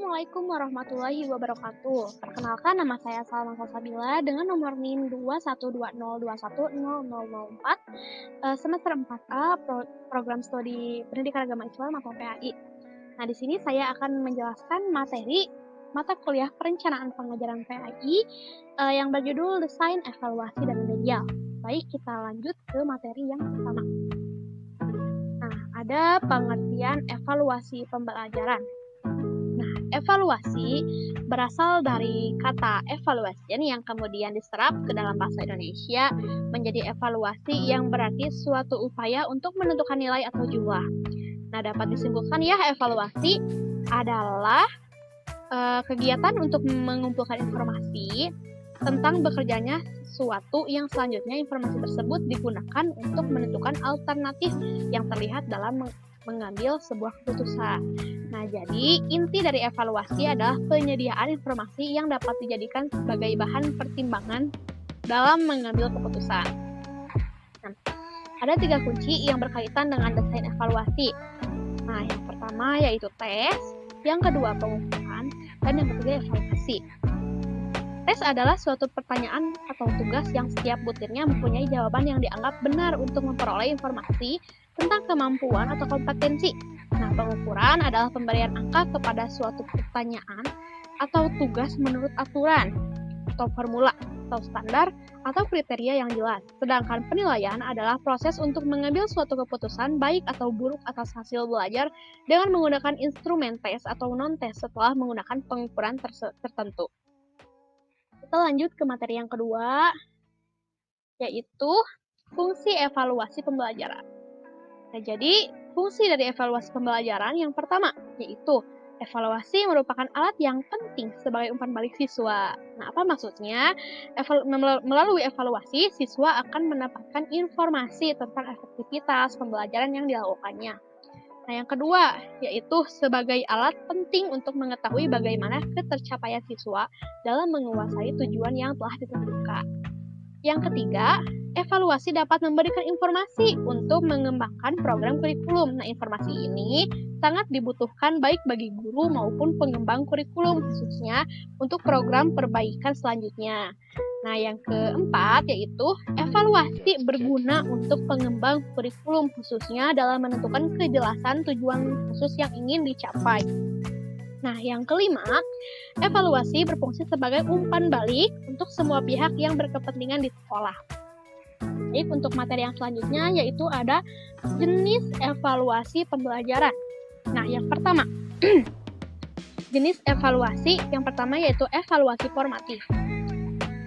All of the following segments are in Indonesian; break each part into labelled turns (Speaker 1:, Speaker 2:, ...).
Speaker 1: Assalamualaikum warahmatullahi wabarakatuh. Perkenalkan, nama saya Salma Salsabila dengan nomor NIM 21202100004 semester 4A program studi Pendidikan Agama Islam atau PAI. Nah, di sini saya akan menjelaskan materi mata kuliah Perencanaan Pengajaran PAI yang berjudul Desain, Evaluasi, dan Remedial. Baik, kita lanjut ke materi yang pertama. Nah, ada pengertian evaluasi pembelajaran. Nah, evaluasi berasal dari kata evaluation yang kemudian diserap ke dalam bahasa Indonesia menjadi evaluasi yang berarti suatu upaya untuk menentukan nilai atau jumlah. Nah, dapat disimpulkan ya, evaluasi adalah kegiatan untuk mengumpulkan informasi tentang bekerjanya sesuatu yang selanjutnya informasi tersebut digunakan untuk menentukan alternatif yang terlihat dalam mengambil sebuah keputusan. Nah, jadi inti dari evaluasi adalah penyediaan informasi yang dapat dijadikan sebagai bahan pertimbangan dalam mengambil keputusan. Nah, ada 3 kunci yang berkaitan dengan desain evaluasi. Nah, yang pertama yaitu tes, yang kedua pengukuran, dan yang ketiga evaluasi. Tes adalah suatu pertanyaan atau tugas yang setiap butirnya mempunyai jawaban yang dianggap benar untuk memperoleh informasi tentang kemampuan atau kompetensi. Nah, pengukuran adalah pemberian angka kepada suatu pertanyaan atau tugas menurut aturan atau formula atau standar atau kriteria yang jelas. Sedangkan penilaian adalah proses untuk mengambil suatu keputusan baik atau buruk atas hasil belajar dengan menggunakan instrumen tes atau non-tes setelah menggunakan pengukuran tertentu. Kita lanjut ke materi yang kedua, yaitu fungsi evaluasi pembelajaran. Nah, jadi fungsi dari evaluasi pembelajaran yang pertama, yaitu evaluasi merupakan alat yang penting sebagai umpan balik siswa. Nah, apa maksudnya? Melalui evaluasi, siswa akan mendapatkan informasi tentang efektivitas pembelajaran yang dilakukannya. Nah, yang kedua, yaitu sebagai alat penting untuk mengetahui bagaimana ketercapaian siswa dalam menguasai tujuan yang telah ditentukan. Yang ketiga, evaluasi dapat memberikan informasi untuk mengembangkan program kurikulum. Nah, informasi ini sangat dibutuhkan baik bagi guru maupun pengembang kurikulum, khususnya untuk program perbaikan selanjutnya. Nah, yang keempat yaitu evaluasi berguna untuk pengembang kurikulum, khususnya dalam menentukan kejelasan tujuan khusus yang ingin dicapai. Nah, yang kelima, evaluasi berfungsi sebagai umpan balik untuk semua pihak yang berkepentingan di sekolah. Baik, untuk materi yang selanjutnya yaitu ada jenis evaluasi pembelajaran. Nah, yang pertama, jenis evaluasi yang pertama yaitu evaluasi formatif.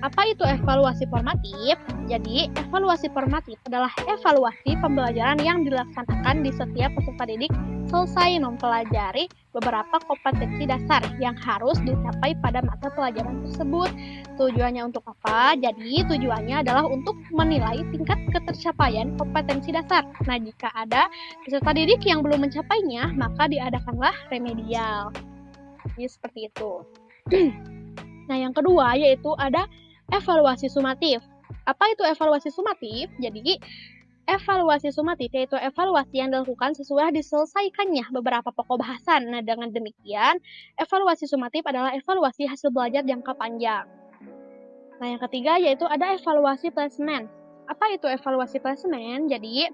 Speaker 1: Apa itu evaluasi formatif? Jadi, evaluasi formatif adalah evaluasi pembelajaran yang dilaksanakan di setiap peserta didik selesai mempelajari beberapa kompetensi dasar yang harus dicapai pada mata pelajaran tersebut. Tujuannya untuk apa? Jadi, tujuannya adalah untuk menilai tingkat ketercapaian kompetensi dasar. Nah, jika ada peserta didik yang belum mencapainya, maka diadakanlah remedial. Jadi, seperti itu. Nah, yang kedua yaitu ada evaluasi sumatif. Apa itu evaluasi sumatif? Jadi, evaluasi sumatif yaitu evaluasi yang dilakukan sesudah diselesaikannya beberapa pokok bahasan. Nah, dengan demikian, evaluasi sumatif adalah evaluasi hasil belajar jangka panjang. Nah, yang ketiga yaitu ada evaluasi placement. Apa itu evaluasi placement? Jadi,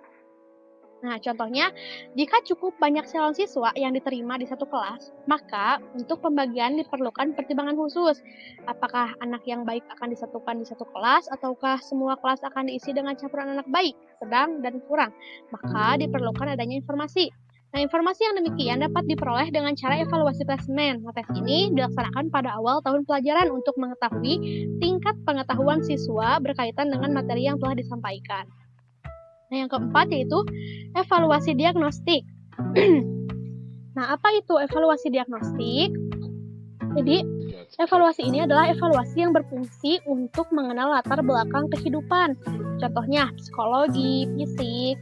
Speaker 1: contohnya, jika cukup banyak calon siswa yang diterima di satu kelas, maka untuk pembagian diperlukan pertimbangan khusus. Apakah anak yang baik akan disatukan di satu kelas, ataukah semua kelas akan diisi dengan campuran anak baik, sedang, dan kurang? Maka diperlukan adanya informasi. Nah, informasi yang demikian dapat diperoleh dengan cara evaluasi placement. Nah, tes ini dilaksanakan pada awal tahun pelajaran untuk mengetahui tingkat pengetahuan siswa berkaitan dengan materi yang telah disampaikan. Nah, yang keempat yaitu evaluasi diagnostik. Nah, apa itu evaluasi diagnostik? Jadi, evaluasi ini adalah evaluasi yang berfungsi untuk mengenal latar belakang kehidupan. Contohnya, psikologi, fisik,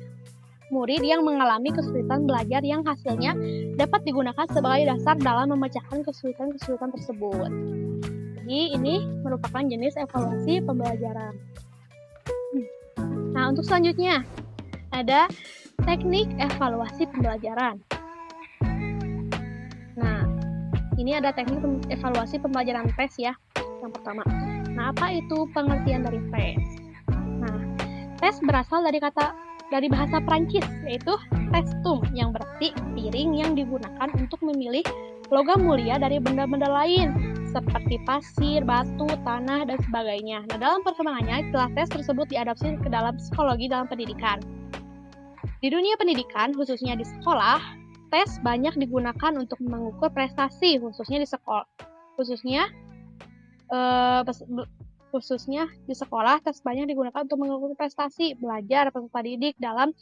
Speaker 1: murid yang mengalami kesulitan belajar yang hasilnya dapat digunakan sebagai dasar dalam memecahkan kesulitan-kesulitan tersebut. Jadi, ini merupakan jenis evaluasi pembelajaran. Nah, untuk selanjutnya, ada teknik evaluasi pembelajaran. Nah, ini ada teknik evaluasi pembelajaran tes ya, yang pertama. Nah, apa itu pengertian dari tes? Nah, tes berasal dari bahasa Prancis, yaitu testum, yang berarti piring yang digunakan untuk memilih logam mulia dari benda-benda lain, seperti pasir, batu, tanah, dan sebagainya. Nah, dalam perkembangannya, istilah tes tersebut diadopsi ke dalam psikologi dalam pendidikan. Di dunia pendidikan, khususnya di sekolah, tes banyak digunakan untuk mengukur prestasi, khususnya di sekolah, tes banyak digunakan untuk mengukur prestasi belajar peserta didik dalam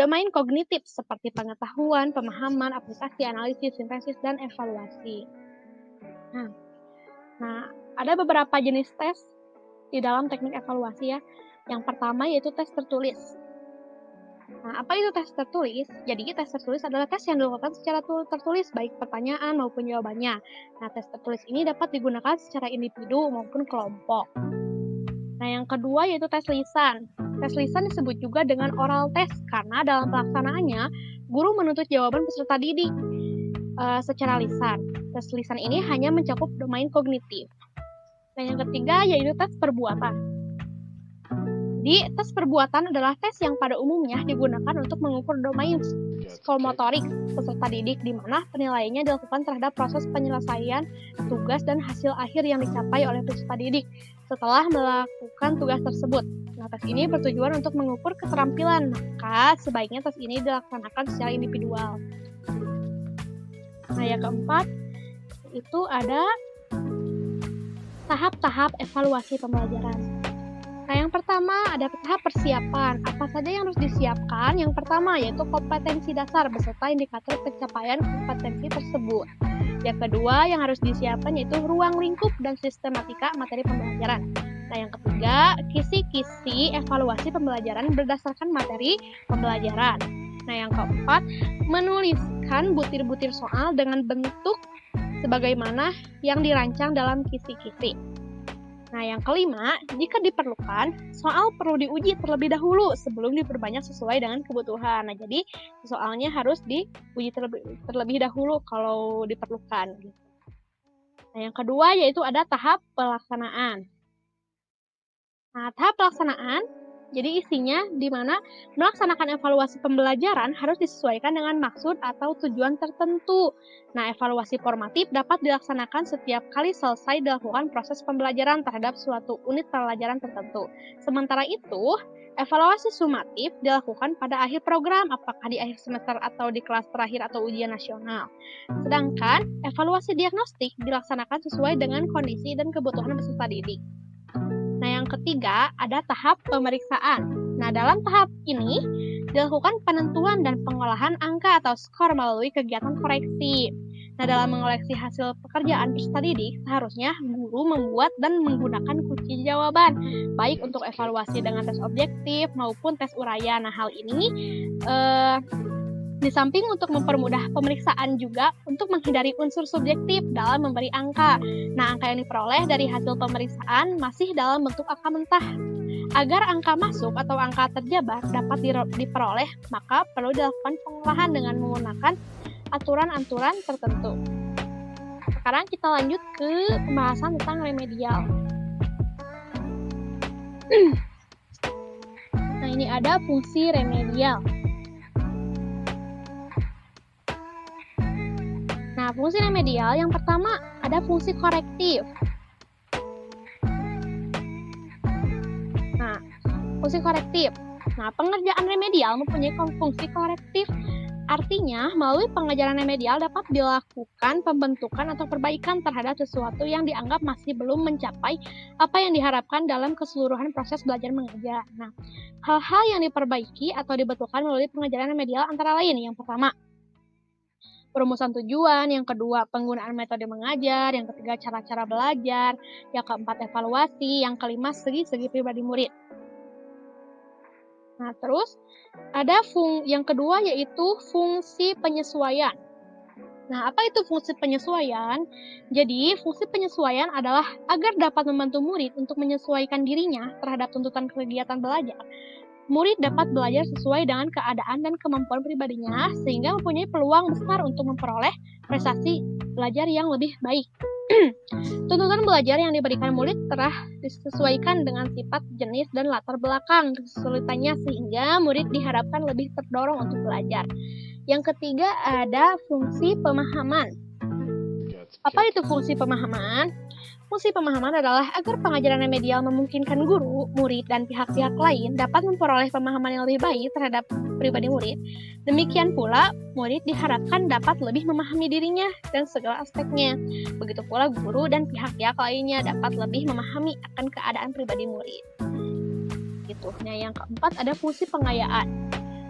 Speaker 1: domain kognitif seperti pengetahuan, pemahaman, aplikasi, analisis, sintesis, dan evaluasi. Nah, ada beberapa jenis tes di dalam teknik evaluasi ya. Yang pertama yaitu tes tertulis. Nah, apa itu tes tertulis? Jadi, tes tertulis adalah tes yang dilakukan secara tertulis, baik pertanyaan maupun jawabannya. Nah, tes tertulis ini dapat digunakan secara individu maupun kelompok. Nah, yang kedua yaitu tes lisan. Tes lisan disebut juga dengan oral test karena dalam pelaksanaannya, guru menuntut jawaban peserta didik secara lisan. Tes lisan ini hanya mencakup domain kognitif. Nah, yang ketiga yaitu tes perbuatan. Jadi, tes perbuatan adalah tes yang pada umumnya digunakan untuk mengukur domain psikomotorik peserta didik, di mana penilaiannya dilakukan terhadap proses penyelesaian tugas dan hasil akhir yang dicapai oleh peserta didik setelah melakukan tugas tersebut. Nah, tes ini bertujuan untuk mengukur keterampilan, maka sebaiknya tes ini dilaksanakan secara individual. Nah, yang keempat, itu ada tahap-tahap evaluasi pembelajaran. Nah, yang pertama ada tahap persiapan. Apa saja yang harus disiapkan? Yang pertama yaitu kompetensi dasar beserta indikator pencapaian kompetensi tersebut. Yang kedua yang harus disiapkan yaitu ruang lingkup dan sistematika materi pembelajaran. Nah, yang ketiga, kisi-kisi evaluasi pembelajaran berdasarkan materi pembelajaran. Nah, yang keempat, menuliskan butir-butir soal dengan bentuk sebagaimana yang dirancang dalam kisi-kisi. Nah, yang kelima, jika diperlukan, soal perlu diuji terlebih dahulu sebelum diperbanyak sesuai dengan kebutuhan. Nah, jadi soalnya harus diuji terlebih dahulu kalau diperlukan. Nah, yang kedua yaitu ada tahap pelaksanaan. Nah, tahap pelaksanaan, jadi isinya di mana melaksanakan evaluasi pembelajaran harus disesuaikan dengan maksud atau tujuan tertentu. Nah, evaluasi formatif dapat dilaksanakan setiap kali selesai dilakukan proses pembelajaran terhadap suatu unit pelajaran tertentu. Sementara itu, evaluasi sumatif dilakukan pada akhir program, apakah di akhir semester atau di kelas terakhir atau ujian nasional. Sedangkan, evaluasi diagnostik dilaksanakan sesuai dengan kondisi dan kebutuhan peserta didik. Nah, yang ketiga ada tahap pemeriksaan. Nah, dalam tahap ini dilakukan penentuan dan pengolahan angka atau skor melalui kegiatan koreksi. Nah, dalam mengoleksi hasil pekerjaan peserta didik, seharusnya guru membuat dan menggunakan kunci jawaban, baik untuk evaluasi dengan tes objektif maupun tes uraian. Nah, hal ini di samping untuk mempermudah pemeriksaan juga untuk menghindari unsur subjektif dalam memberi angka. Nah, angka yang diperoleh dari hasil pemeriksaan masih dalam bentuk angka mentah. Agar angka masuk atau angka terjabar dapat diperoleh, maka perlu dilakukan pengolahan dengan menggunakan aturan-aturan tertentu. Sekarang kita lanjut ke pembahasan tentang remedial. Nah, ini ada fungsi remedial. Nah, fungsi remedial yang pertama ada fungsi korektif. Nah, fungsi korektif. Nah, pengerjaan remedial mempunyai fungsi korektif. Artinya, melalui pengajaran remedial dapat dilakukan pembentukan atau perbaikan terhadap sesuatu yang dianggap masih belum mencapai apa yang diharapkan dalam keseluruhan proses belajar mengajar. Nah, hal-hal yang diperbaiki atau dibetulkan melalui pengajaran remedial antara lain. Yang pertama, perumusan tujuan, yang kedua penggunaan metode mengajar, yang ketiga cara-cara belajar, yang keempat evaluasi, yang kelima segi-segi pribadi murid. Nah, terus ada yang kedua yaitu fungsi penyesuaian. Nah, apa itu fungsi penyesuaian? Jadi, fungsi penyesuaian adalah agar dapat membantu murid untuk menyesuaikan dirinya terhadap tuntutan kegiatan belajar. murid dapat belajar sesuai dengan keadaan dan kemampuan pribadinya, sehingga mempunyai peluang besar untuk memperoleh prestasi belajar yang lebih baik. Tuntutan belajar yang diberikan murid telah disesuaikan dengan sifat, jenis, dan latar belakang kesulitannya, sehingga murid diharapkan lebih terdorong untuk belajar. Yang ketiga ada fungsi pemahaman. Apa itu fungsi pemahaman? Fungsi pemahaman adalah agar pengajaran remedial memungkinkan guru, murid, dan pihak-pihak lain dapat memperoleh pemahaman yang lebih baik terhadap pribadi murid. Demikian pula, murid diharapkan dapat lebih memahami dirinya dan segala aspeknya. Begitu pula guru dan pihak-pihak lainnya dapat lebih memahami akan keadaan pribadi murid. Gitu. Nah, yang keempat ada fungsi pengayaan.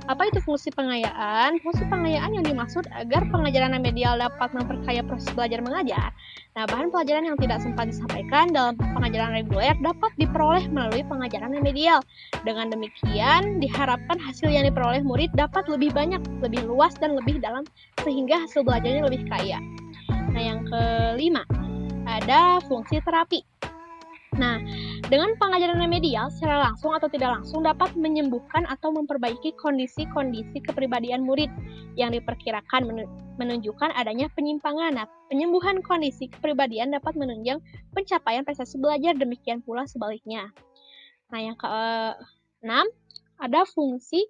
Speaker 1: Apa itu fungsi pengayaan? Fungsi pengayaan yang dimaksud agar pengajaran remedial dapat memperkaya proses belajar mengajar. Nah, bahan pelajaran yang tidak sempat disampaikan dalam pengajaran reguler dapat diperoleh melalui pengajaran remedial. Dengan demikian, diharapkan hasil yang diperoleh murid dapat lebih banyak, lebih luas, dan lebih dalam, sehingga hasil belajarnya lebih kaya. Nah, yang kelima, ada fungsi terapi. Nah, dengan pengajaran remedial secara langsung atau tidak langsung dapat menyembuhkan atau memperbaiki kondisi-kondisi kepribadian murid yang diperkirakan menunjukkan adanya penyimpangan. Nah, penyembuhan kondisi kepribadian dapat menunjang pencapaian prestasi belajar, demikian pula sebaliknya. Nah, yang keenam ada fungsi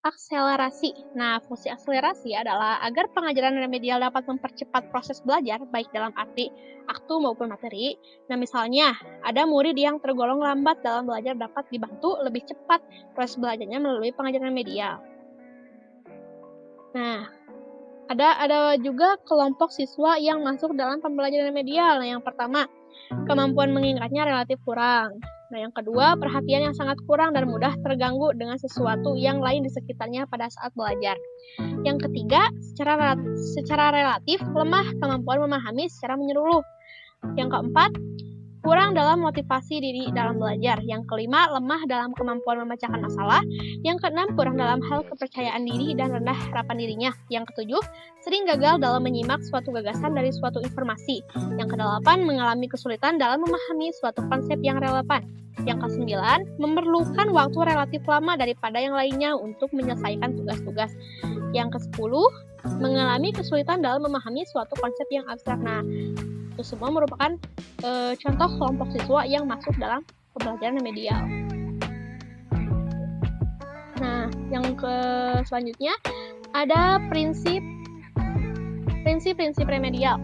Speaker 1: akselerasi. Nah, fungsi akselerasi adalah agar pengajaran remedial dapat mempercepat proses belajar, baik dalam arti aktu maupun materi. Nah, misalnya, ada murid yang tergolong lambat dalam belajar dapat dibantu lebih cepat proses belajarnya melalui pengajaran remedial. Nah, ada juga kelompok siswa yang masuk dalam pembelajaran remedial. Nah, yang pertama, kemampuan mengingatnya relatif kurang. Nah, yang kedua, perhatian yang sangat kurang dan mudah terganggu dengan sesuatu yang lain di sekitarnya pada saat belajar. Yang ketiga, secara relatif lemah kemampuan memahami secara menyeluruh. Yang keempat, kurang dalam motivasi diri dalam belajar. Yang kelima, lemah dalam kemampuan memecahkan masalah. Yang keenam, kurang dalam hal kepercayaan diri dan rendah harapan dirinya. Yang ketujuh, sering gagal dalam menyimak suatu gagasan dari suatu informasi. Yang kedelapan, mengalami kesulitan dalam memahami suatu konsep yang relevan. Yang kesembilan, memerlukan waktu relatif lama daripada yang lainnya untuk menyelesaikan tugas-tugas. Yang kesepuluh, mengalami kesulitan dalam memahami suatu konsep yang abstrak. Nah, itu semua merupakan contoh kelompok siswa yang masuk dalam pembelajaran remedial. Nah, yang selanjutnya ada prinsip-prinsip remedial.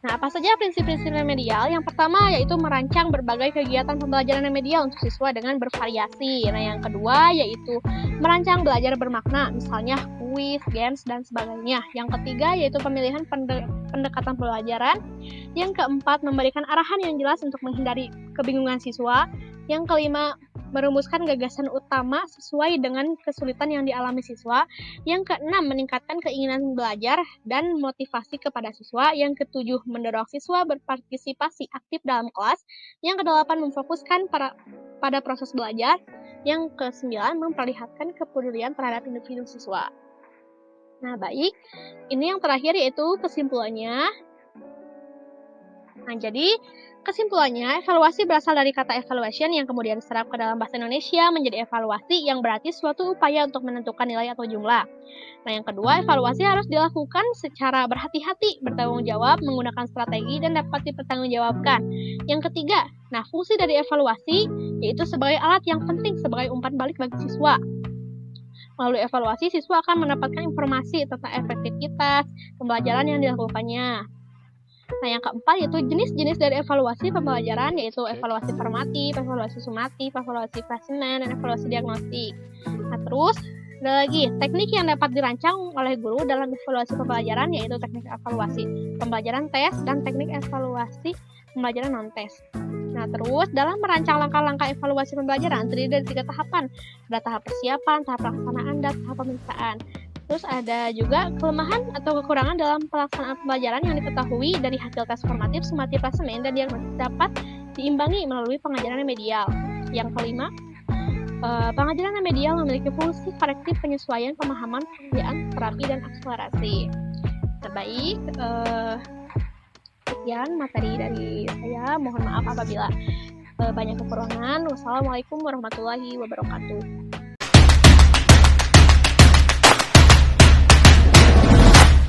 Speaker 1: Nah, apa saja prinsip-prinsip remedial? Yang pertama yaitu merancang berbagai kegiatan pembelajaran remedial untuk siswa dengan bervariasi. Nah, yang kedua yaitu merancang belajar bermakna, misalnya kuis, games, dan sebagainya. Yang ketiga yaitu pemilihan pendekatan pembelajaran. Yang keempat, memberikan arahan yang jelas untuk menghindari kebingungan siswa. Yang kelima, merumuskan gagasan utama sesuai dengan kesulitan yang dialami siswa. Yang keenam, meningkatkan keinginan belajar dan motivasi kepada siswa. Yang ketujuh, mendorong siswa berpartisipasi aktif dalam kelas. Yang kedelapan, memfokuskan pada proses belajar. Yang kesembilan, memperlihatkan kepedulian terhadap individu siswa. Nah, baik. Ini yang terakhir yaitu kesimpulannya. Nah, jadi kesimpulannya, evaluasi berasal dari kata evaluation yang kemudian diserap ke dalam bahasa Indonesia menjadi evaluasi yang berarti suatu upaya untuk menentukan nilai atau jumlah. Nah, yang kedua, evaluasi harus dilakukan secara berhati-hati, bertanggung jawab, menggunakan strategi, dan dapat dipertanggungjawabkan. Yang ketiga, nah fungsi dari evaluasi yaitu sebagai alat yang penting sebagai umpan balik bagi siswa. Melalui evaluasi, siswa akan mendapatkan informasi tentang efektivitas pembelajaran yang dilakukannya. Nah, yang keempat yaitu jenis-jenis dari evaluasi pembelajaran, yaitu evaluasi formatif, evaluasi sumatif, evaluasi klasmen, dan evaluasi diagnostik. Nah, terus ada lagi teknik yang dapat dirancang oleh guru dalam evaluasi pembelajaran, yaitu teknik evaluasi pembelajaran tes dan teknik evaluasi pembelajaran non-tes. Nah, terus dalam merancang langkah-langkah evaluasi pembelajaran terdiri dari 3 tahapan. Ada tahap persiapan, tahap pelaksanaan, dan tahap pemeriksaan. Terus ada juga kelemahan atau kekurangan dalam pelaksanaan pembelajaran yang diketahui dari hasil tes formatif, sumatif, klasmen, dan diagnostik dapat diimbangi melalui pengajaran remedial. Yang kelima, pengajaran remedial memiliki fungsi korektif penyesuaian pemahaman, pengerjaan, terapi, dan akselerasi. Nah, baik, sekian materi dari saya. Mohon maaf apabila banyak kekurangan. Wassalamualaikum warahmatullahi wabarakatuh.